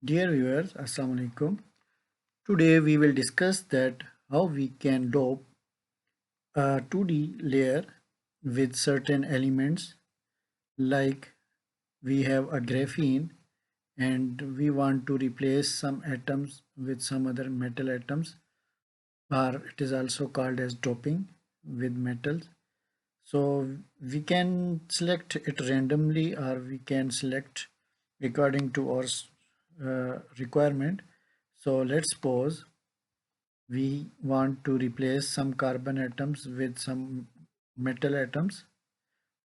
Dear viewers, Assalamu alaikum. Today we will discuss that how we can dope a 2D layer with certain elements like we have a graphene and we want to replace some atoms with some other metal atoms, or it is also called as doping with metals. So we can select it randomly or we can select according to our requirement. So let's suppose we want to replace some carbon atoms with some metal atoms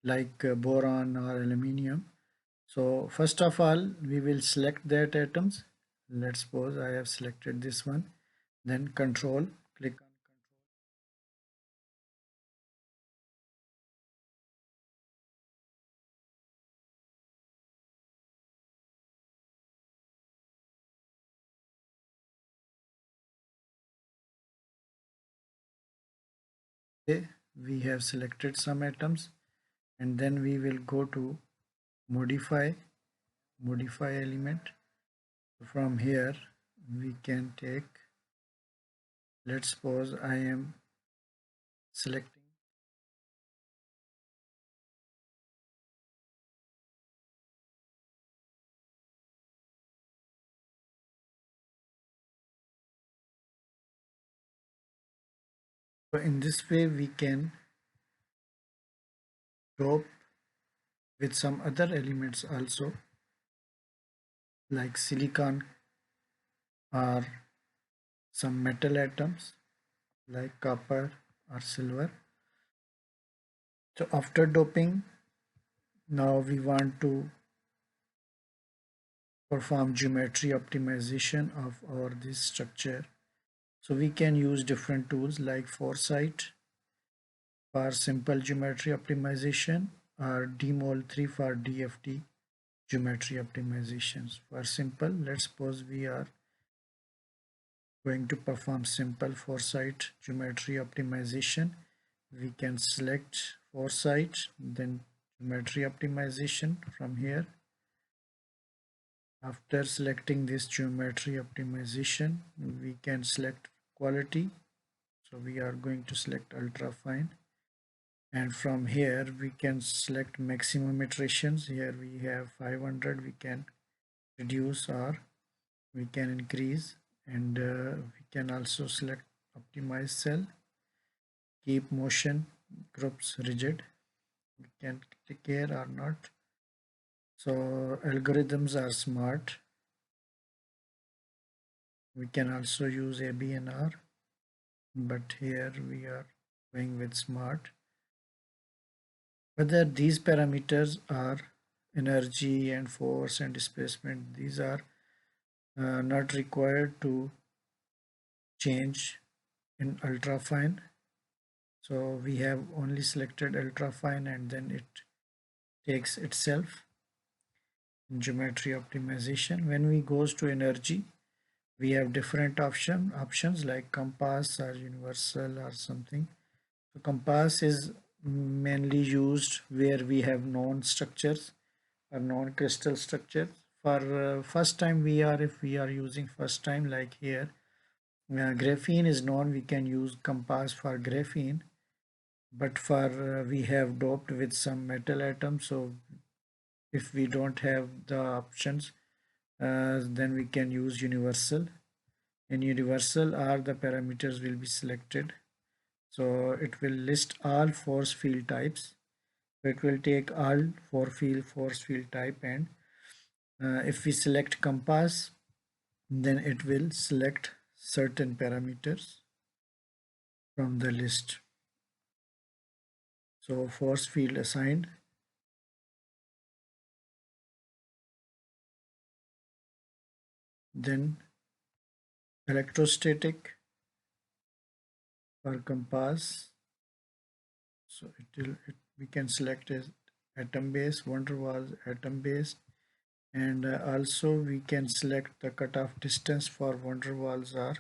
like boron or aluminium. So first of all, we will select that atoms. Let's suppose I have selected this one. Then control, click on OK. We have selected some atoms and then we will go to modify element. From here we can take, let's suppose I am selecting. So in this way we can dope with some other elements also like silicon or some metal atoms like copper or silver. So after doping, now we want to perform geometry optimization of our this structure. So we can use different tools like Foresight for simple geometry optimization or DMOL3 for DFT geometry optimizations. For simple, let's suppose we are going to perform simple Foresight geometry optimization. We can select Foresight, then geometry optimization from here. After selecting this geometry optimization, we can select quality. So we are going to select ultra fine. And from here, we can select maximum iterations. Here we have 500. We can reduce or we can increase, and we can also select optimize cell, keep motion groups rigid. We can click here or not. So algorithms are smart. We can also use ABNR, but here we are going with smart. Whether these parameters are energy and force and displacement, these are not required to change in ultrafine. So we have only selected ultrafine and then it takes itself in geometry optimization. When we goes to energy, we have different options like compass or universal or something. So compass is mainly used where we have known structures or known crystal structures. For first time we are, if we are using first time like here, graphene is known, we can use compass for graphene, but for we have doped with some metal atoms, so if we don't have the options, then we can use universal. In universal, all the parameters will be selected, so it will list all force field types. So it will take all force field type, and if we select compass, then it will select certain parameters from the list. So force field assigned, then electrostatic for compass. So we can select as atom base, van der Waals atom base, and also we can select the cutoff distance for van der Waals or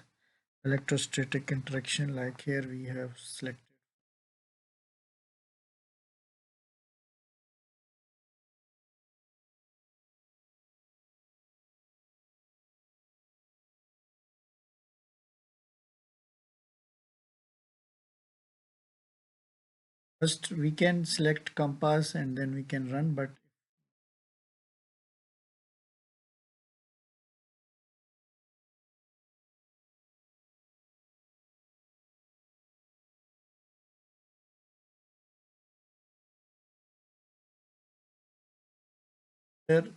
electrostatic interaction, like here we have selected First we can select compass and then we can run, but here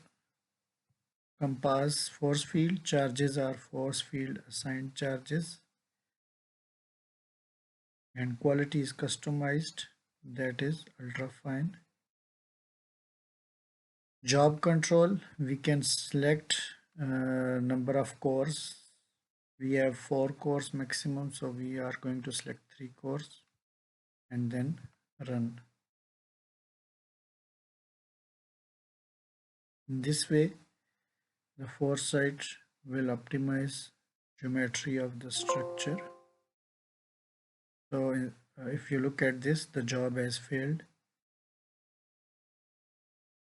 compass force field charges are force field assigned charges, and quality is customized, that is ultra fine. Job control, we can select number of cores. We have 4 cores maximum, so we are going to select 3 cores and then run. In this way the foresight will optimize geometry of the structure. So if you look at this, the job has failed.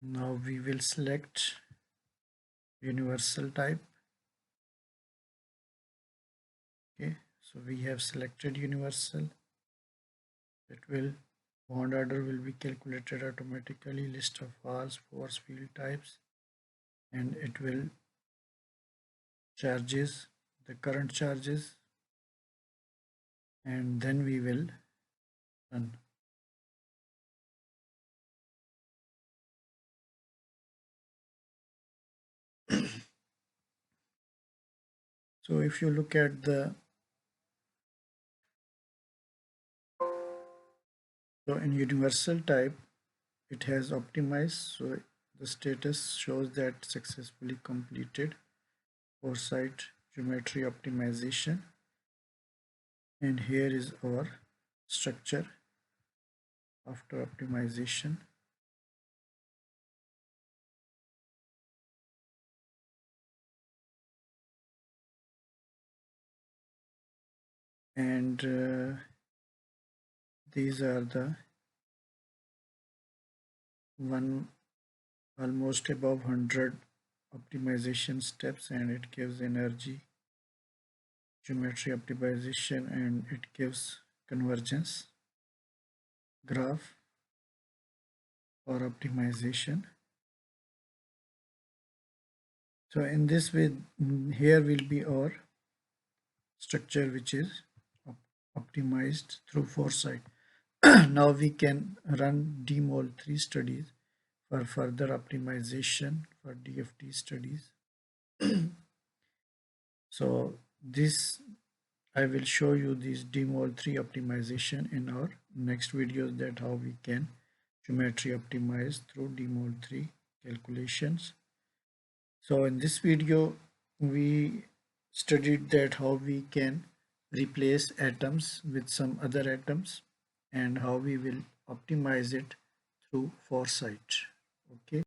Now we will select universal type. Okay, so we have selected universal. It will bond order will be calculated automatically, list of all force field types, and it will charges the current charges, and then we will run. So if you look at the, so in universal type it has optimized, so the status shows that successfully completed foresight geometry optimization, and here is our structure after optimization. And these are the one almost above 100 optimization steps, and it gives energy geometry optimization, and it gives convergence graph for optimization. So in this way, here will be our structure which is optimized through foresight. Now we can run DMOL3 studies for further optimization for DFT studies. So this, I will show you this DMOL3 optimization in our next videos, that how we can geometry optimize through DMOL3 calculations. So in this video we studied that how we can replace atoms with some other atoms and how we will optimize it through foresight. Okay.